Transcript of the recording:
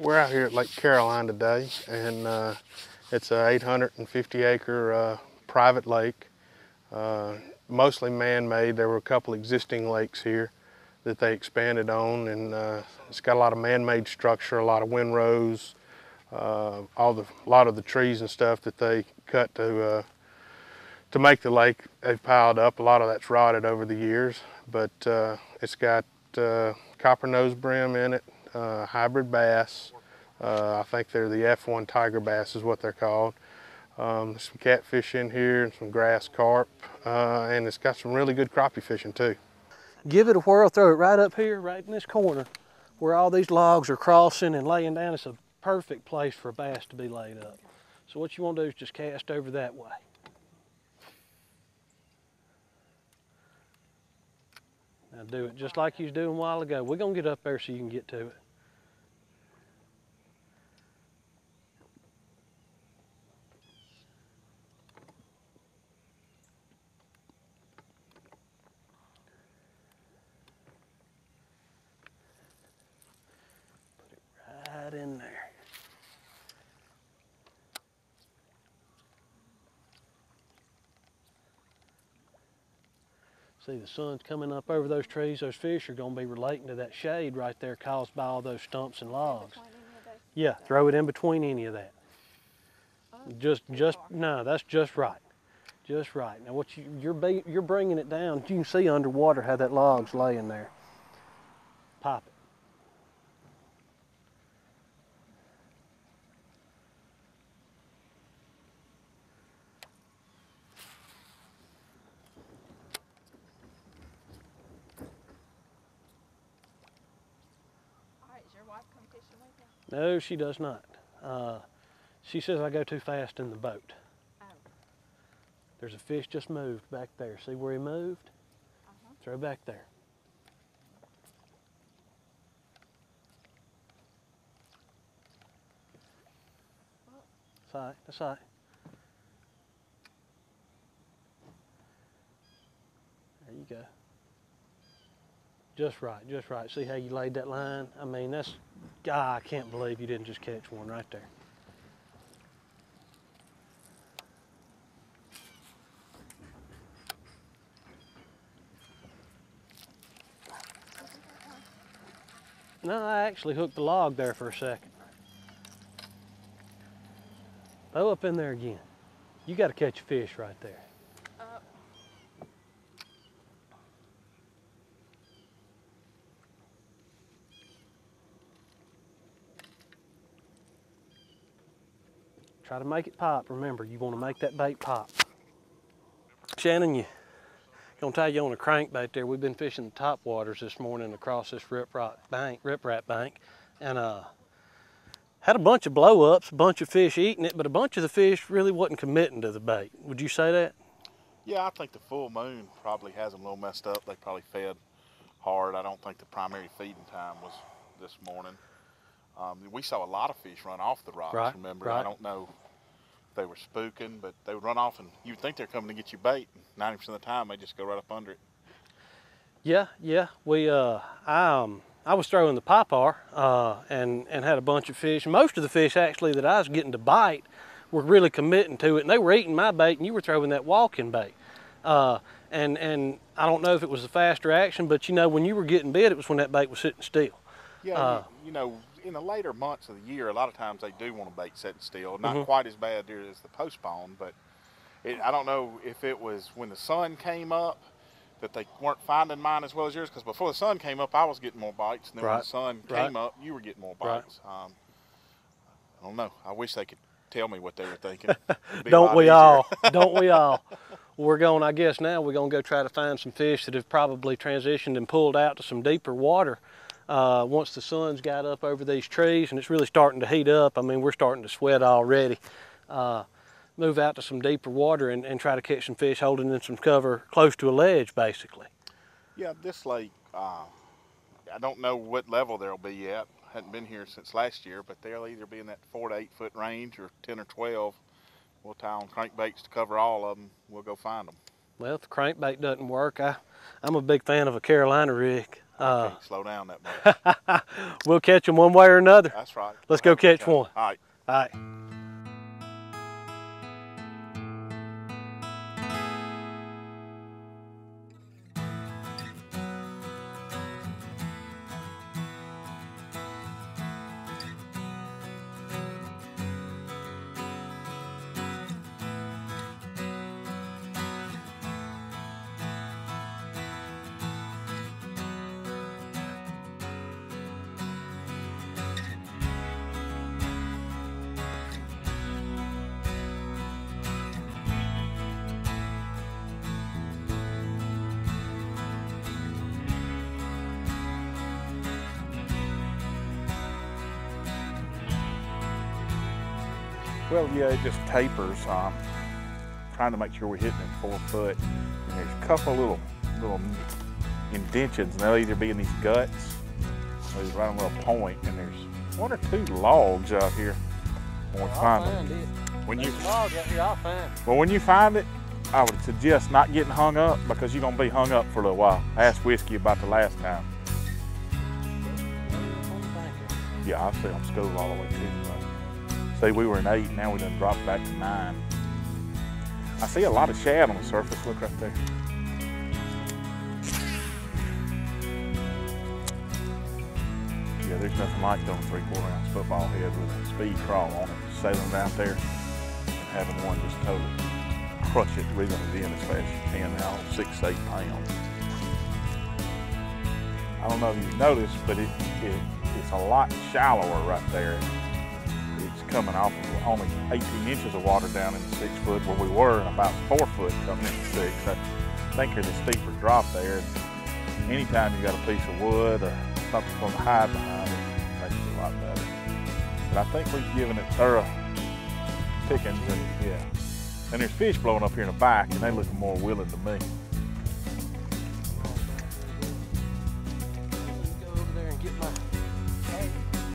We're out here at Lake Caroline today, and it's a 850-acre private lake, mostly man-made. There were a couple existing lakes here that they expanded on, and it's got a lot of man-made structure, a lot of windrows, a lot of the trees and stuff that they cut to make the lake. They've piled up. A lot of that's rotted over the years, but it's got copper nose brim in it, hybrid bass. I think they're the F1 tiger bass is what they're called. There's some catfish in here and some grass carp, and it's got some really good crappie fishing too. Give it a whirl, throw it right up here, right in this corner, where all these logs are crossing and laying down. It's a perfect place for a bass to be laid up. So what you want to do is just cast over that way. Now do it just like you was doing a while ago. We're gonna get up there so you can get to it. Put it right in there. See, the sun's coming up over those trees. Those fish are going to be relating to that shade right there caused by all those stumps and logs. Yeah, throw it in between any of that. No, that's just right. Just right. Now, you're bringing it down. You can see underwater how that log's laying there. Pop it. No, she does not. She says I go too fast in the boat. Oh. There's a fish just moved back there. See where he moved? Throw back there. That's all right, that's all right. There you go. Just right, just right. See how you laid that line? I mean, that's, I can't believe you didn't just catch one right there. No, I actually hooked the log there for a second. Throw up in there again. You got to catch a fish right there. Try to make it pop. Remember, you want to make that bait pop. Shannon, gonna tie you on a crankbait there. We've been fishing the top waters this morning across this riprap bank, and had a bunch of blow-ups, a bunch of fish eating it, but a bunch of the fish really wasn't committing to the bait. Would you say that? Yeah, I think the full moon probably has them a little messed up. They probably fed hard. I don't think the primary feeding time was this morning. We saw a lot of fish run off the rocks, right, remember? Right. I don't know if they were spooking, but they would run off and you'd think they're coming to get you bait. 90% of the time, they just go right up under it. Yeah. I was throwing the popar and had a bunch of fish. Most of the fish actually that I was getting to bite were really committing to it, and they were eating my bait, and you were throwing that walking bait. And I don't know if it was a faster action, but you know, when you were getting bit, it was when that bait was sitting still. Yeah, you know, in the later months of the year, a lot of times they do want a bait sitting still. Not quite as bad there as the postpone, but I don't know if it was when the sun came up that they weren't finding mine as well as yours, because before the sun came up, I was getting more bites, and then when the sun came up, you were getting more bites. I don't know. I wish they could tell me what they were thinking. Don't we all? Don't we all? We're going, I guess now we're going to go try to find some fish that have probably transitioned and pulled out to some deeper water once the sun's got up over these trees and it's really starting to heat up. I mean, we're starting to sweat already. Move out to some deeper water and try to catch some fish holding in some cover close to a ledge, basically. Yeah, this lake, I don't know what level there'll be yet. Hadn't been here since last year, but they'll either be in that 4 to 8 foot range or 10 or 12. We'll tie on crankbaits to cover all of them. We'll go find them. Well, if the crankbait doesn't work, I'm a big fan of a Carolina rig. I can't slow down that much. We'll catch them one way or another. That's right. Let's go catch one. All right. All right. Well, yeah, it just tapers. Trying to make sure we're hitting it 4 foot. And there's a couple little indentions, and they'll either be in these guts or right on a little point. And there's 1 or 2 logs out here when we find them. When you log out here, I'll find it. Well, when you find it, I would suggest not getting hung up because you're gonna be hung up for a little while. I asked Whiskey about the last time. Yeah, I see them school all the way too. See, we were in 8, now we done dropped back to 9. I see a lot of shad on the surface, look right there. Yeah, there's nothing like throwing 3/4 ounce football head with a speed crawl on it, sailing out there and having one just totally crush it, reeling it in as fast as you can now, 6 to 8 pounds. I don't know if you've noticed, but it's a lot shallower right there. It's coming off of only 18 inches of water down in the 6 foot where we were, and about 4 foot coming into 6. I think there's a steeper drop there. And anytime you got a piece of wood or something from the hide behind it, makes it a lot better. But I think we've given it thorough pickings, and yeah. And there's fish blowing up here in the back, and they look more willing to me.